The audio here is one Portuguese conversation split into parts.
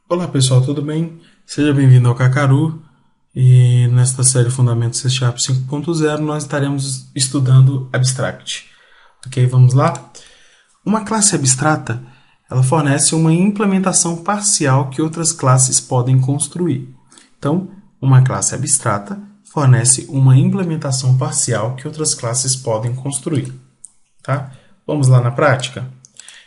Olá pessoal, tudo bem? Seja bem-vindo ao Kakaru e nesta série Fundamentos C# 5.0 nós estaremos estudando Abstract. Ok, vamos lá? Uma classe abstrata ela fornece uma implementação parcial que outras classes podem construir. Então, uma classe abstrata fornece uma implementação parcial que outras classes podem construir. Tá? Vamos lá na prática?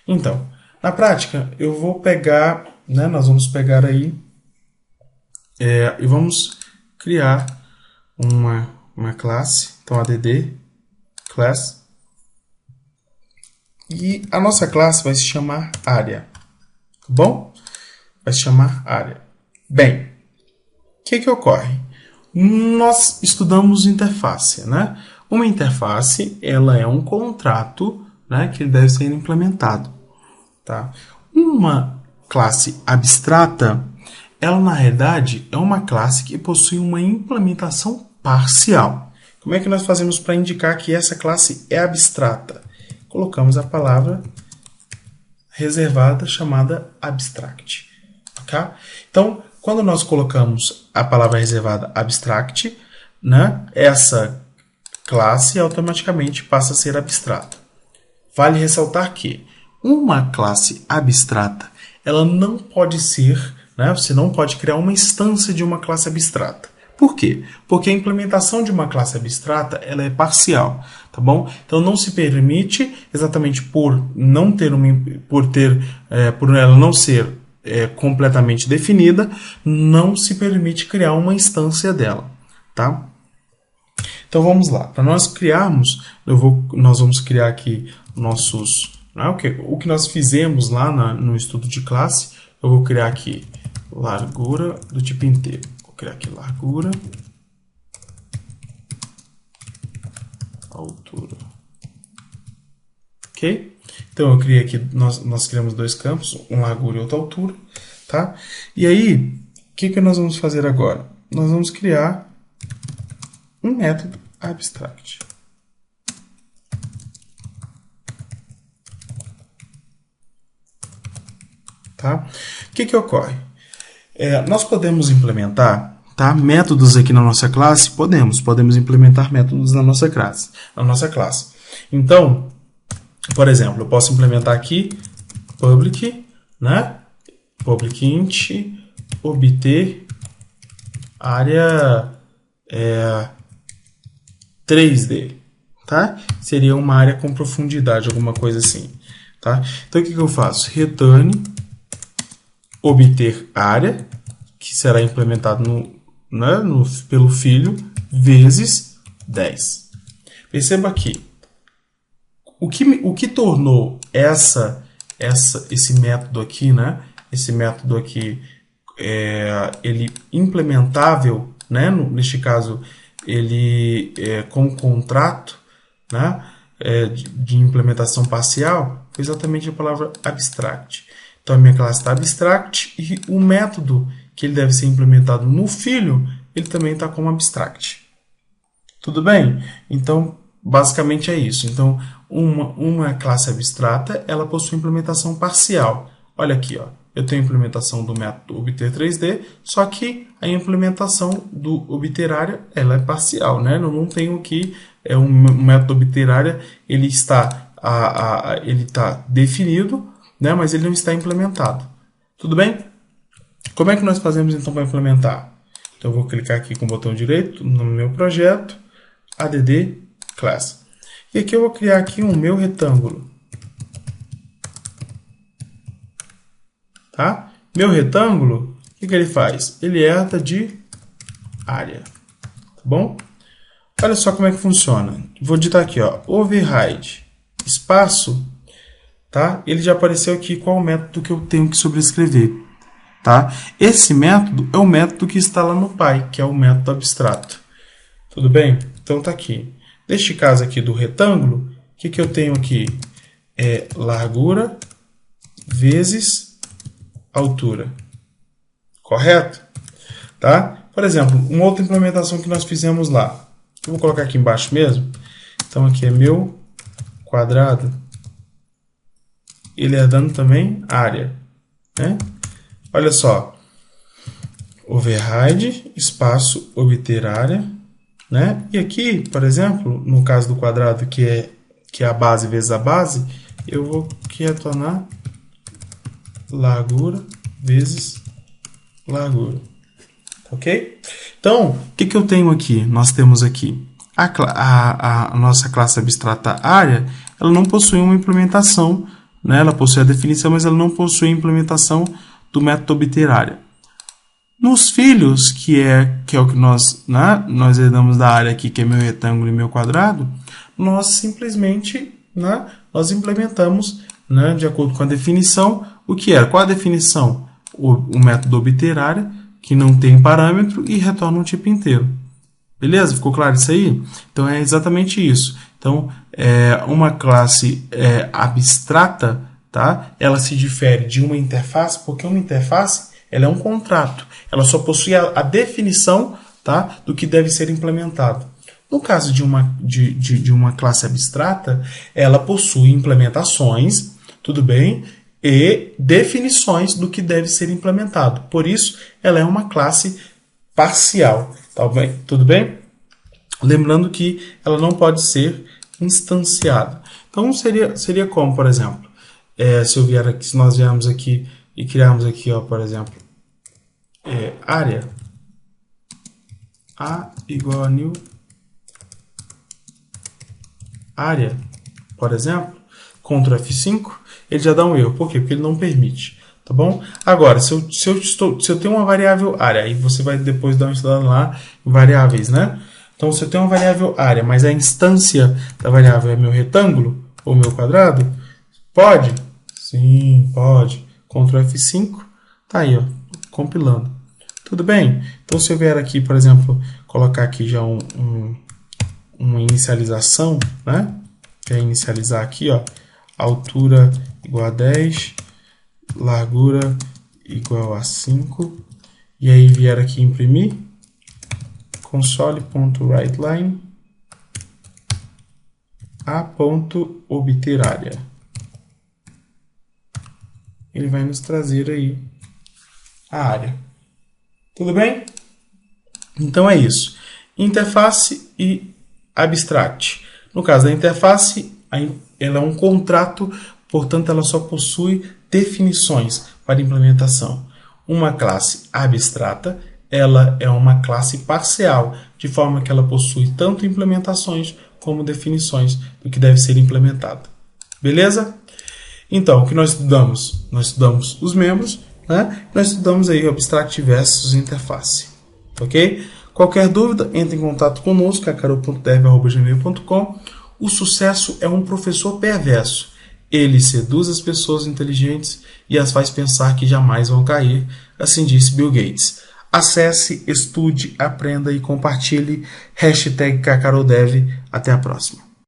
Então, na prática, eu vou pegar, nós vamos pegar aí e vamos criar uma classe, então add class, e a nossa classe vai se chamar área, tá bom? Vai se chamar área. Bem, o que ocorre? Nós estudamos interface, né? Uma interface, ela é um contrato, né, que deve ser implementado. Tá? Uma classe abstrata, ela na realidade é uma classe que possui uma implementação parcial. Como é que nós fazemos para indicar que essa classe é abstrata? Colocamos a palavra reservada chamada abstract. Okay? Então, quando nós colocamos a palavra reservada abstract, né, essa classe automaticamente passa a ser abstrata. Vale ressaltar que uma classe abstrata, ela não pode ser, né, você não pode criar uma instância de uma classe abstrata. Por quê? Porque a implementação de uma classe abstrata ela é parcial, tá bom? Então não se permite, exatamente por não ter por ela não ser completamente definida, não se permite criar uma instância dela, tá? Então vamos lá. Para nós criarmos, nós vamos criar aqui nossos, o que nós fizemos lá no estudo de classe. Eu vou criar aqui largura do tipo inteiro. Vou criar aqui largura, altura. Ok? Então eu criei aqui, nós criamos dois campos, um largura e outra altura, tá? E aí, o que nós vamos fazer agora? Nós vamos criar um método abstract. Tá? O que ocorre? Nós podemos implementar, tá, métodos aqui na nossa classe? Podemos implementar métodos na nossa classe. Então, por exemplo, eu posso implementar aqui public, né? Public int obter área 3D, tá? Seria uma área com profundidade, alguma coisa assim, tá? Então o que eu faço? Return obter área, que será implementado pelo filho, vezes 10. Perceba aqui, o que tornou esse método aqui, né? Esse método aqui, ele implementável, né? Neste caso, ele com contrato, né? De implementação parcial, foi exatamente a palavra abstract. Então, a minha classe está abstract e o método que ele deve ser implementado no filho, ele também está como abstract. Tudo bem? Então, basicamente é isso. Então, uma classe abstrata, ela possui implementação parcial. Olha aqui, ó. Eu tenho a implementação do método obter 3D, só que a implementação do obter área, ela é parcial, né? Eu não tenho aqui um método obter área, ele está definido, né? Mas ele não está implementado. Tudo bem? Como é que nós fazemos então para implementar? Então eu vou clicar aqui com o botão direito no meu projeto, add class. E aqui eu vou criar aqui um meu retângulo. Tá? Meu retângulo, o que ele faz? Ele herda de área. Tá bom? Olha só como é que funciona. Vou digitar aqui, ó, override espaço, tá? Ele já apareceu aqui qual o método que eu tenho que sobrescrever, tá? Esse método é o método que está lá no pai, que é o método abstrato. Tudo bem? Então tá aqui. Neste caso aqui do retângulo, o que eu tenho aqui? Largura vezes altura. Correto? Tá? Por exemplo, uma outra implementação que nós fizemos lá. Eu vou colocar aqui embaixo mesmo. Então aqui é meu quadrado. Ele é dando também área, né? Olha só. Override, espaço, obter área, né? E aqui, por exemplo, no caso do quadrado, que é a base vezes a base, eu vou aqui retornar largura vezes largura. Ok? Então, o que eu tenho aqui? Nós temos aqui a nossa classe abstrata área, ela não possui uma implementação, né? Ela possui a definição, mas ela não possui a implementação do método obter área. Nos filhos, que é o que nós herdamos da área aqui, que é meu retângulo e meu quadrado, nós simplesmente, né, nós implementamos, né, de acordo com a definição, o que era? Qual a definição? O método obter área, que não tem parâmetro e retorna um tipo inteiro. Beleza? Ficou claro isso aí? Então, é exatamente isso. Então, uma classe abstrata, tá? Ela se difere de uma interface, porque uma interface ela é um contrato. Ela só possui a definição, tá, do que deve ser implementado. No caso de uma classe abstrata, ela possui implementações, tudo bem, e definições do que deve ser implementado. Por isso, ela é uma classe parcial. Tá bem? Tudo bem? Lembrando que ela não pode ser instanciada. Então, seria como, por exemplo, se nós viermos aqui e criarmos aqui, ó, por exemplo, área A igual a new área, por exemplo, Ctrl F5, ele já dá um erro. Por quê? Porque ele não permite. Tá bom? Agora, se eu tenho uma variável área, aí você vai depois dar uma estudada lá em variáveis, né? Então, se eu tenho uma variável área, mas a instância da variável é meu retângulo ou meu quadrado, pode? Sim, pode. Ctrl F5, tá aí, ó, compilando. Tudo bem? Então, se eu vier aqui, por exemplo, colocar aqui já uma inicialização, né? Quer inicializar aqui, ó, altura igual a 10, largura igual a 5, e aí vier aqui imprimir, console.writeLine a.obter área. Ele vai nos trazer aí a área. Tudo bem? Então é isso. Interface e abstract. No caso da interface, ela é um contrato, portanto ela só possui definições para implementação. Uma classe abstrata, ela é uma classe parcial, de forma que ela possui tanto implementações como definições do que deve ser implementado. Beleza? Então, o que nós estudamos? Nós estudamos os membros, né? Nós estudamos aí o abstract versus interface. Ok? Qualquer dúvida, entre em contato conosco, caro.dev@gmail.com. O sucesso é um professor perverso. Ele seduz as pessoas inteligentes e as faz pensar que jamais vão cair, assim disse Bill Gates. Acesse, estude, aprenda e compartilhe. #KakaroDev. Até a próxima.